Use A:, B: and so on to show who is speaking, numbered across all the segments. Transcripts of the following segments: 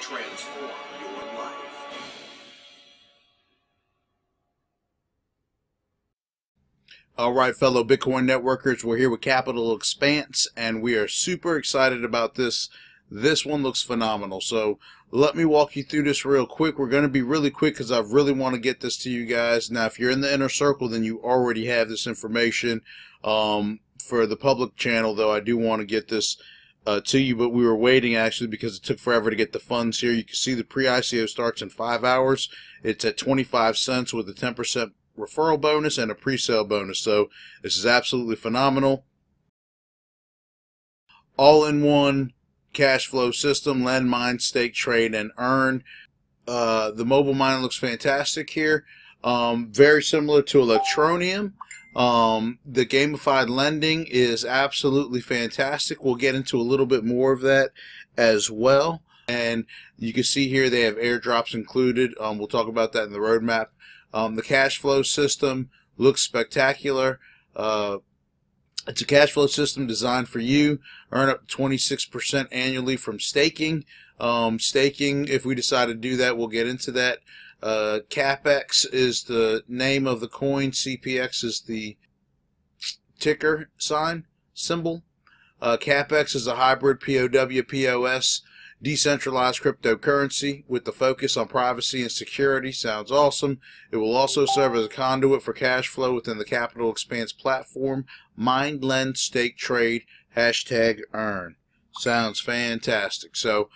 A: transform your life.
B: All right, fellow Bitcoin networkers, we're here with Capital Expanse, and we are super excited about this. This one looks phenomenal. So let me walk you through this real quick. We're going to be really quick because I really want to get this to you guys. Now, if you're in the inner circle, then you already have this information. For the public channel, though, I do want to get this to you, but we were waiting actually because it took forever to get the funds here. You can see the pre-ICO starts in 5 hours. It's at 25 cents with a 10% referral bonus and a pre-sale bonus. So this is absolutely phenomenal. All-in-one cash flow system: lend, mine, stake, trade, and earn. The mobile miner looks fantastic here. Very similar to Electroneum. The gamified lending is absolutely fantastic. We'll get into a little bit more of that as well. And you can see here they have airdrops included. We'll talk about that in the roadmap. The cash flow system looks spectacular. It's a cash flow system designed for you. Earn up to 26% annually from staking. Staking, if we decide to do that, we'll get into that. CapX is the name of the coin. CPX is the ticker symbol. CapX is a hybrid POW/POS decentralized cryptocurrency with the focus on privacy and security. Sounds awesome. It will also serve as a conduit for cash flow within the Capital Expanse platform. Mine, lend, stake, trade, #earn. Sounds fantastic. So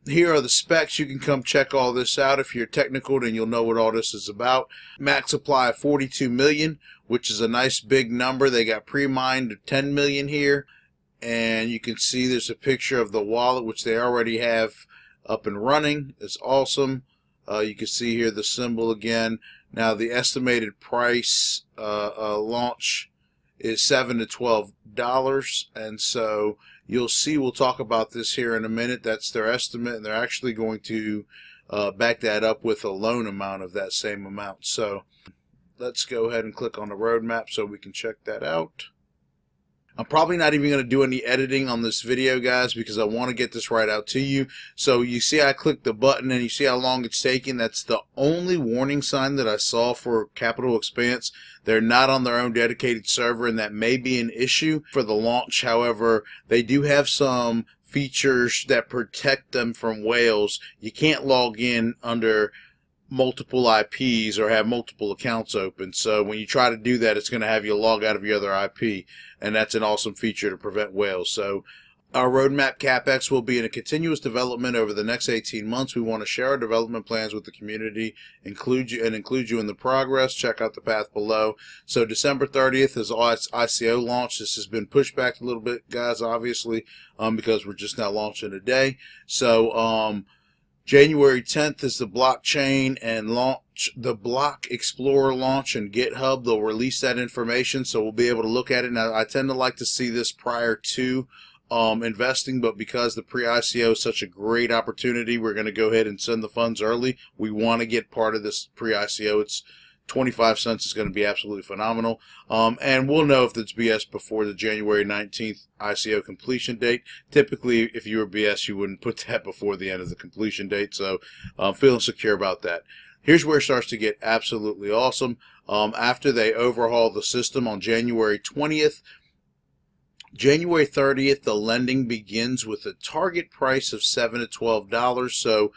B: here are the specs. You can come check all this out. If you're technical, then you'll know what all this is about. Max supply of 42 million, which is a nice big number. They got pre-mined to 10 million here. And you can see there's a picture of the wallet, which they already have up and running. It's awesome. You can see here the symbol again. Now the estimated price launch is $7 to $12, and so you'll see. We'll talk about this here in a minute. That's their estimate, and they're actually going to back that up with a loan amount of that same amount. So let's go ahead and click on the roadmap so we can check that out. I'm probably not even going to do any editing on this video, guys, because I want to get this right out to you. So you see I clicked the button and you see how long it's taking. That's the only warning sign that I saw for Capital Expanse. They're not on their own dedicated server, and that may be an issue for the launch. However, they do have some features that protect them from whales. You can't log in under multiple IPs or have multiple accounts open. So when you try to do that, it's going to have you log out of your other IP, and that's an awesome feature to prevent whales. So our roadmap, CapX, will be in a continuous development over the next 18 months. We want to share our development plans with the community, include you in the progress. Check out the path below. So December 30th is ICO launch. This has been pushed back a little bit, guys, obviously, because we're just now launching today. So January 10th is the blockchain and launch, the Block Explorer launch and GitHub. They'll release that information, so we'll be able to look at it. Now, I tend to like to see this prior to investing, but because the pre-ICO is such a great opportunity, we're going to go ahead and send the funds early. We want to get part of this pre-ICO. It's 25 cents. Is going to be absolutely phenomenal. And we'll know if it's BS before the January 19th ICO completion date. Typically, if you were BS, you wouldn't put that before the end of the completion date. So I'm feeling secure about that. Here's where it starts to get absolutely awesome. After they overhaul the system on January 20th, January 30th, the lending begins with a target price of $7 to $12. So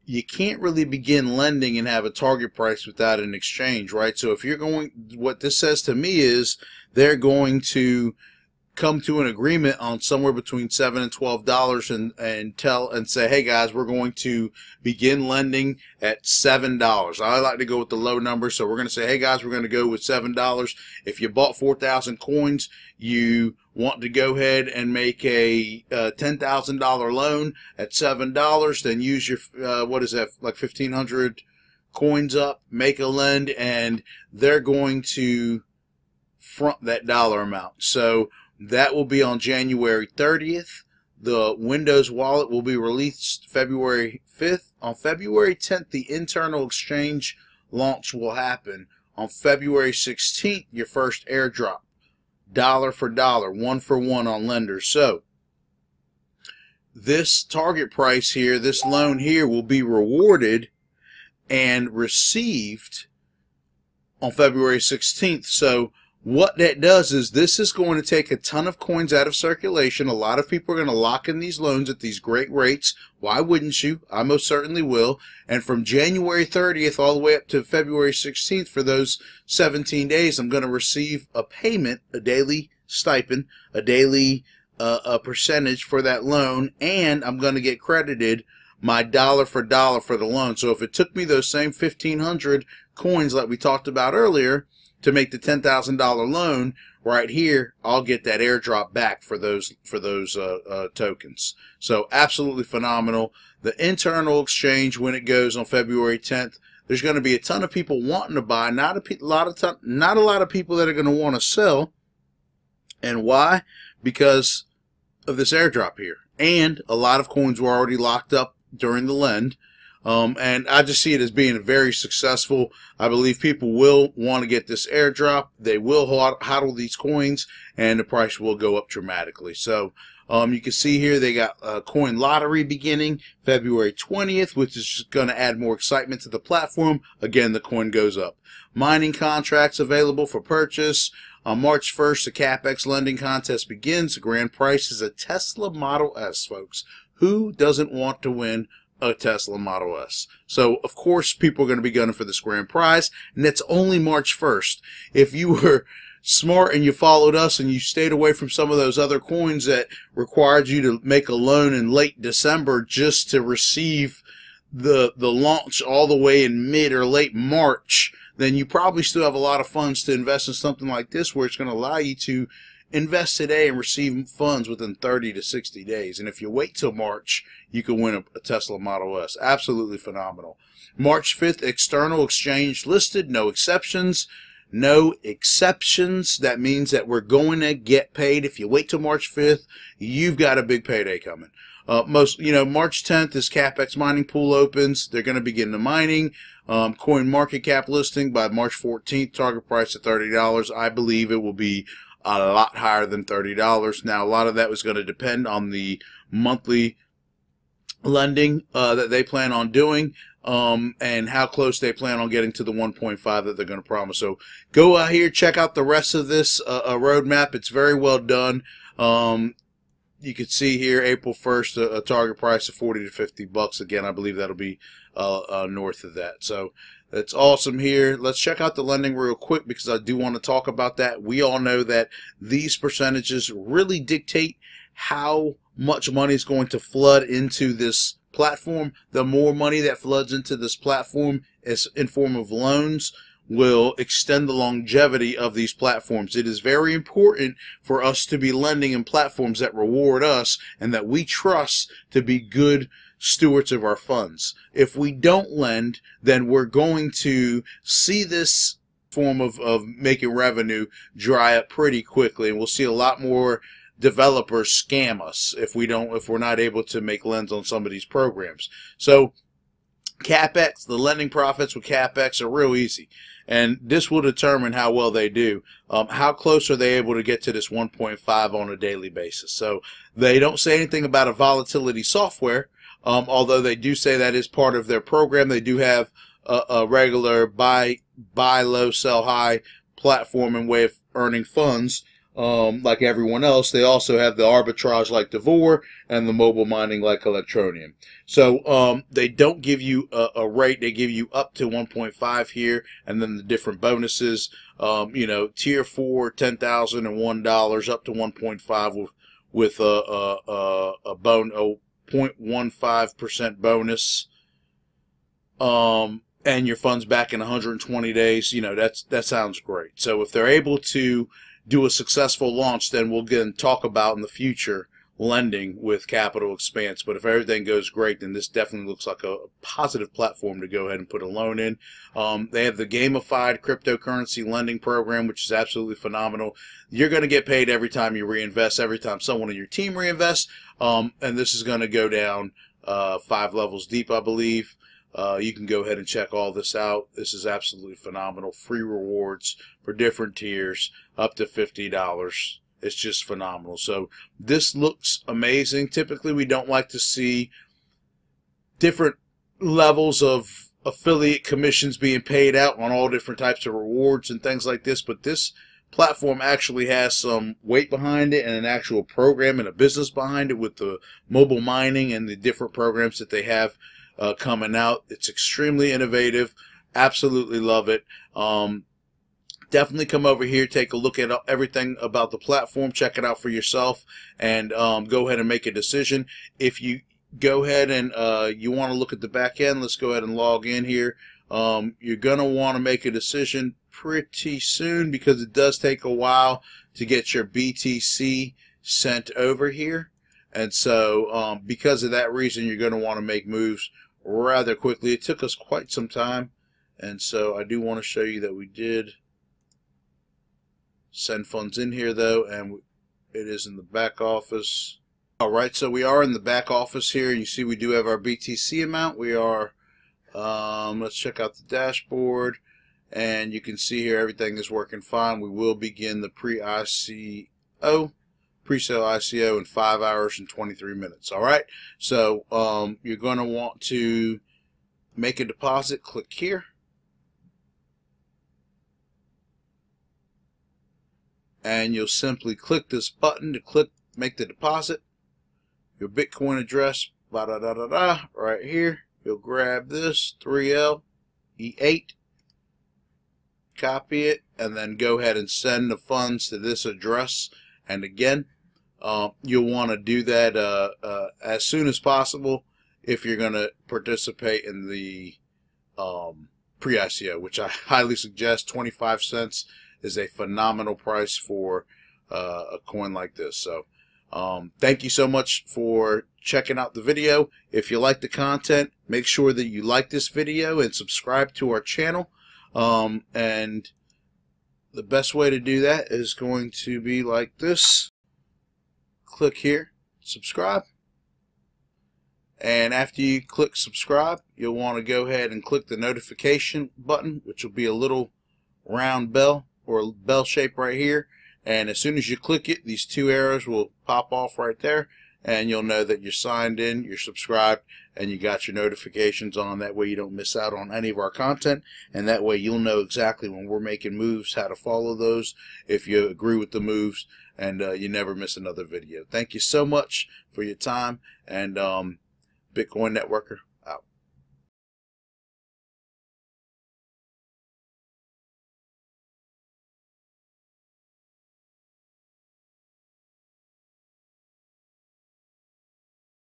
B: you can't really begin lending and have a target price without an exchange, right? So if you're going, what this says to me is they're going to come to an agreement on somewhere between $7 and $12 and say, hey guys, we're going to begin lending at $7. I like to go with the low number, so we're going to say, hey guys, we're going to go with $7. If you bought 4,000 coins, you want to go ahead and make a $10,000 loan at $7, then use your what is that, like 1,500 coins up, make a lend, and they're going to front that dollar amount. So that will be on January 30th. The Windows wallet will be released February 5th. On February 10th, the internal exchange launch will happen. On February 16th, your first airdrop. Dollar for dollar, one for one on lenders. So this target price here, this loan here, will be rewarded and received on February 16th. So what that does is this is going to take a ton of coins out of circulation. A lot of people are going to lock in these loans at these great rates. Why wouldn't you? I most certainly will. And from January 30th all the way up to February 16th, for those 17 days, I'm going to receive a payment, a daily stipend, a daily a percentage for that loan, and I'm going to get credited my dollar for dollar for the loan. So if it took me those same 1,500 coins like we talked about earlier to make the $10,000 loan, right here I'll get that airdrop back for those tokens. So absolutely phenomenal. The internal exchange, when it goes on February 10th, there's going to be a ton of people wanting to buy, not a lot of people that are going to want to sell. And why? Because of this airdrop here, and a lot of coins were already locked up during the lend. And I just see it as being very successful. I believe people will want to get this airdrop. They will hodl these coins, and the price will go up dramatically. So you can see here they got a coin lottery beginning February 20th, which is just going to add more excitement to the platform. Again, the coin goes up. Mining contracts available for purchase. On March 1st, the CapX lending contest begins. The grand prize is a Tesla Model S, folks. Who doesn't want to win a Tesla Model S? So, of course, people are going to be gunning for this grand prize, and that's only March 1st. If you were smart and you followed us and you stayed away from some of those other coins that required you to make a loan in late December just to receive the launch all the way in mid or late March, then you probably still have a lot of funds to invest in something like this, where it's going to allow you to invest today and receive funds within 30 to 60 days. And if you wait till March, you can win a Tesla Model S. Absolutely phenomenal. March 5th, external exchange listed, no exceptions. No exceptions. That means that we're going to get paid. If you wait till March 5th, you've got a big payday coming. March 10th is CapX mining pool opens. They're going to begin the mining. Coin market cap listing by March 14th. Target price of $30. I believe it will be a lot higher than $30. Now, a lot of that was going to depend on the monthly lending that they plan on doing, and how close they plan on getting to the 1.5 that they're going to promise. So go out here, check out the rest of this roadmap. It's very well done. You can see here April 1st, a target price of 40 to 50 bucks. Again, I believe that'll be north of that. So that's awesome here. Let's check out the lending real quick, because I do want to talk about that. We all know that these percentages really dictate how much money is going to flood into this platform. The more money that floods into this platform is in form of loans will extend the longevity of these platforms. It is very important for us to be lending in platforms that reward us and that we trust to be good stewards of our funds. If we don't lend, then we're going to see this form of making revenue dry up pretty quickly, and we'll see a lot more developers scam us if we're not able to make lends on some of these programs. So CapX, the lending profits with CapX are real easy, and this will determine how well they do. How close are they able to get to this 1.5 on a daily basis? So they don't say anything about a volatility software, although they do say that is part of their program. They do have a regular buy low, sell high platform and way of earning funds. Like everyone else, they also have the arbitrage like Devore and the mobile mining like Electronium. So they don't give you a rate. They give you up to 1.5 here, and then the different bonuses. Tier 4, $10,000 and $1 up to 1.5 with a 0.15% bonus. And your funds back in 120 days. That sounds great. So if they're able to do a successful launch, then we'll again talk about in the future lending with Capital Expanse. But if everything goes great, then this definitely looks like a positive platform to go ahead and put a loan in. They have the gamified cryptocurrency lending program, which is absolutely phenomenal. You're going to get paid every time you reinvest, every time someone in your team reinvests, and this is going to go down 5 levels deep, I believe. You can go ahead and check all this out. This is absolutely phenomenal. Free rewards for different tiers up to $50. It's just phenomenal. So this looks amazing. Typically, we don't like to see different levels of affiliate commissions being paid out on all different types of rewards and things like this, but this platform actually has some weight behind it and an actual program and a business behind it with the mobile mining and the different programs that they have coming out. It's extremely innovative. Absolutely love it. Definitely come over here, take a look at everything about the platform, check it out for yourself, and go ahead and make a decision. If you go ahead and you want to look at the back end, let's go ahead and log in here. You're going to want to make a decision pretty soon because it does take a while to get your BTC sent over here. And so because of that reason, you're going to want to make moves rather quickly. It took us quite some time. And so I do want to show you that we did send funds in here though, and it is in the back office. Alright, so we are in the back office here. You see we do have our BTC amount. We are, let's check out the dashboard, and you can see here everything is working fine. We will begin the pre-ICO, pre-sale ICO in 5 hours and 23 minutes. Alright, so you're going to want to make a deposit. Click here. And you'll simply click this button to make the deposit. Your Bitcoin address, right here. You'll grab this 3LE8, copy it, and then go ahead and send the funds to this address. And again, you'll want to do that as soon as possible if you're going to participate in the pre-ICO, which I highly suggest. 25 cents is a phenomenal price for a coin like this. So thank you so much for checking out the video. If you like the content, make sure that you like this video and subscribe to our channel. And the best way to do that is going to be like this. Click here, subscribe. And after you click subscribe, you'll want to go ahead and click the notification button, which will be a little round bell or bell shape right here. And as soon as you click it, these two arrows will pop off right there, and you'll know that you're signed in, you're subscribed, and you got your notifications on. That way you don't miss out on any of our content, and that way you'll know exactly when we're making moves, how to follow those, if you agree with the moves, and you never miss another video. Thank you so much for your time, and Bitcoin Networker